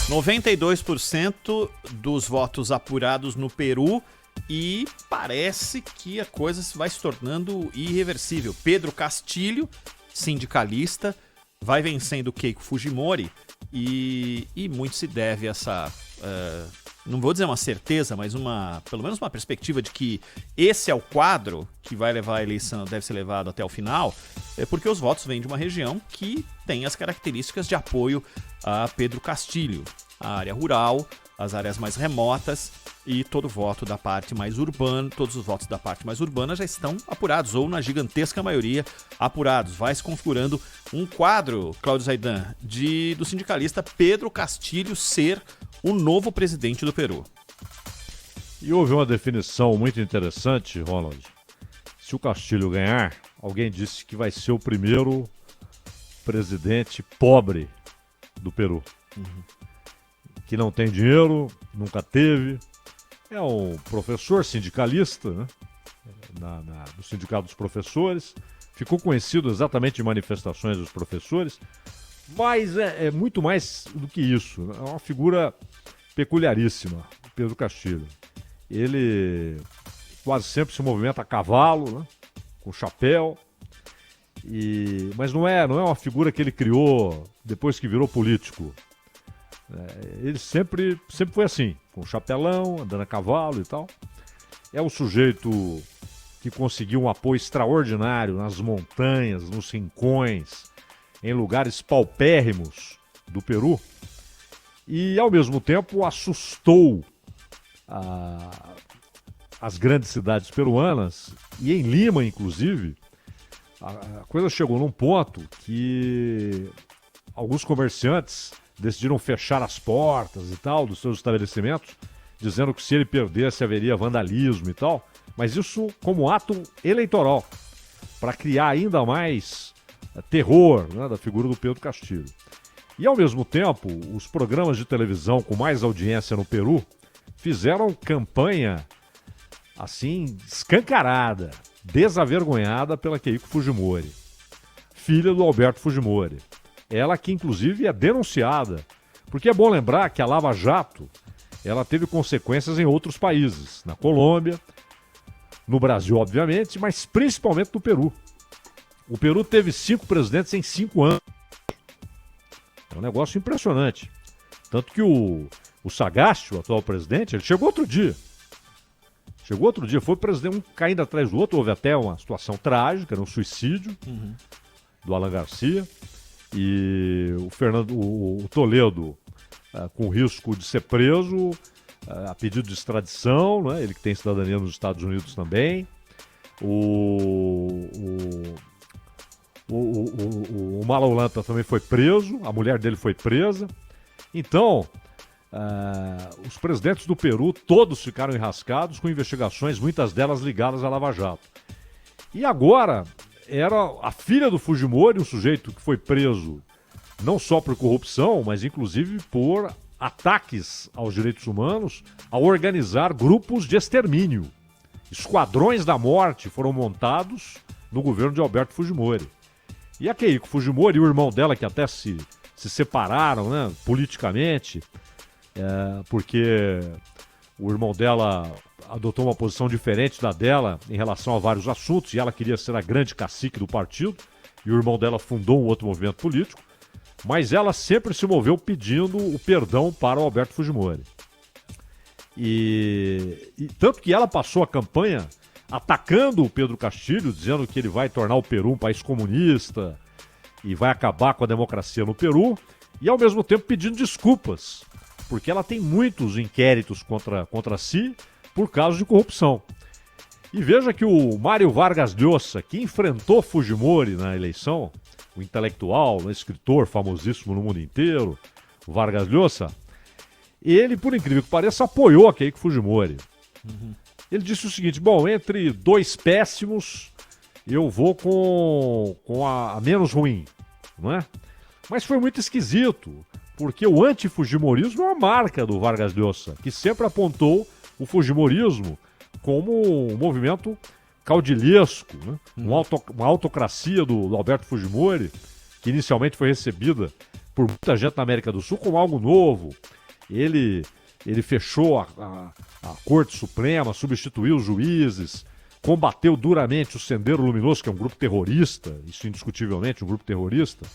92% dos votos apurados no Peru e parece que a coisa vai se tornando irreversível. Pedro Castilho, sindicalista, vai vencendo Keiko Fujimori e muito se deve a essa, não vou dizer uma certeza, mas pelo menos uma perspectiva de que esse é o quadro que vai levar a eleição, deve ser levado até o final, porque os votos vêm de uma região que tem as características de apoio a Pedro Castilho, a área rural, as áreas mais remotas e todo voto da parte mais urbana, todos os votos da parte mais urbana já estão apurados, ou na gigantesca maioria apurados. Vai se configurando um quadro, Cláudio Zaidan, do sindicalista Pedro Castilho ser o novo presidente do Peru. E houve uma definição muito interessante, Ronald. Se o Castilho ganhar, alguém disse que vai ser o primeiro presidente pobre do Peru. Que não tem dinheiro, nunca teve. É um professor sindicalista, né? Do Sindicato dos Professores. Ficou conhecido exatamente de manifestações dos professores. Mas é muito mais do que isso. É uma figura peculiaríssima, Pedro Castilho. Ele quase sempre se movimenta a cavalo, né? Com chapéu. Mas não é uma figura que ele criou depois que virou político. Ele sempre foi assim, com chapelão, andando a cavalo e tal. É um sujeito que conseguiu um apoio extraordinário nas montanhas, nos rincões, em lugares paupérrimos do Peru. E, ao mesmo tempo, assustou as grandes cidades peruanas. E em Lima, inclusive, a coisa chegou num ponto que alguns comerciantes decidiram fechar as portas e tal dos seus estabelecimentos, dizendo que se ele perdesse haveria vandalismo e tal, mas isso como ato eleitoral, para criar ainda mais terror, né, da figura do Pedro Castilho. E ao mesmo tempo, os programas de televisão com mais audiência no Peru fizeram campanha assim escancarada, desavergonhada pela Keiko Fujimori, filha do Alberto Fujimori. Ela que, inclusive, é denunciada. Porque é bom lembrar que a Lava Jato ela teve consequências em outros países. Na Colômbia, no Brasil, obviamente, mas principalmente no Peru. O Peru teve 5 presidentes em 5 anos. É um negócio impressionante. Tanto que o Sagasti, o atual presidente, ele chegou outro dia. Foi presidente, um caindo atrás do outro. Houve até uma situação trágica, um suicídio do Alan Garcia. E o Toledo, com risco de ser preso, a pedido de extradição, né? Ele que tem cidadania nos Estados Unidos também. O Malolanta também foi preso, a mulher dele foi presa. Então, os presidentes do Peru todos ficaram enrascados com investigações, muitas delas ligadas à Lava Jato. E agora era a filha do Fujimori, um sujeito que foi preso não só por corrupção, mas inclusive por ataques aos direitos humanos, a organizar grupos de extermínio. Esquadrões da morte foram montados no governo de Alberto Fujimori. E a Keiko Fujimori e o irmão dela, que até se separaram, né, politicamente, porque o irmão dela adotou uma posição diferente da dela em relação a vários assuntos, e ela queria ser a grande cacique do partido, e o irmão dela fundou um outro movimento político, mas ela sempre se moveu pedindo o perdão para o Alberto Fujimori. E tanto que ela passou a campanha atacando o Pedro Castilho, dizendo que ele vai tornar o Peru um país comunista e vai acabar com a democracia no Peru, e ao mesmo tempo pedindo desculpas, porque ela tem muitos inquéritos contra si por causa de corrupção. E veja que o Mário Vargas Llosa, que enfrentou Fujimori na eleição, o intelectual, o escritor famosíssimo no mundo inteiro, o Vargas Llosa, ele, por incrível que pareça, apoiou a Keiko Fujimori. Ele disse o seguinte: bom, entre dois péssimos, eu vou com a menos ruim, não é? Mas foi muito esquisito, porque o antifujimorismo é uma marca do Vargas Llosa, que sempre apontou o fujimorismo como um movimento caudilhesco, né? Uma autocracia do Alberto Fujimori, que inicialmente foi recebida por muita gente na América do Sul como algo novo, Ele fechou a Corte Suprema, substituiu os juízes, combateu duramente o Sendero Luminoso, que é um grupo terrorista, isso indiscutivelmente um grupo terrorista,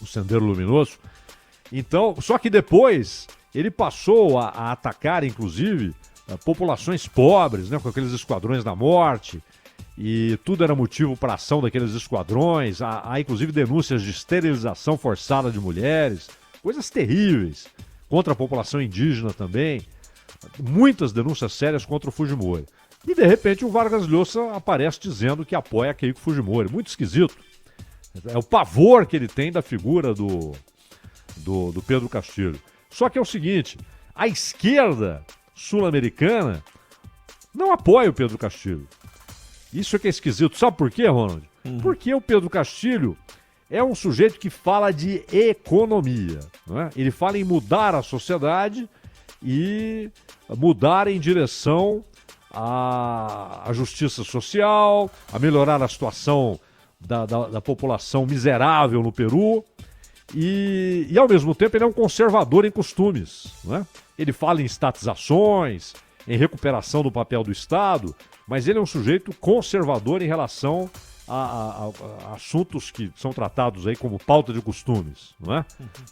o Sendero Luminoso. Então, só que depois ele passou a atacar, inclusive, populações pobres, né, com aqueles esquadrões da morte, e tudo era motivo para a ação daqueles esquadrões. Há inclusive denúncias de esterilização forçada de mulheres, coisas terríveis, contra a população indígena também, muitas denúncias sérias contra o Fujimori. E de repente o Vargas Llosa aparece dizendo que apoia Keiko Fujimori, muito esquisito. É o pavor que ele tem da figura do Pedro Castilho. Só que é o seguinte, a esquerda sul-americana não apoia o Pedro Castilho. Isso é que é esquisito. Sabe por quê, Ronald? Porque o Pedro Castilho é um sujeito que fala de economia. Não é? Ele fala em mudar a sociedade e mudar em direção à justiça social, a melhorar a situação da população miserável no Peru. E ao mesmo tempo ele é um conservador em costumes. Não é? Ele fala em estatizações, em recuperação do papel do Estado, mas ele é um sujeito conservador em relação a assuntos que são tratados aí como pauta de costumes, não é?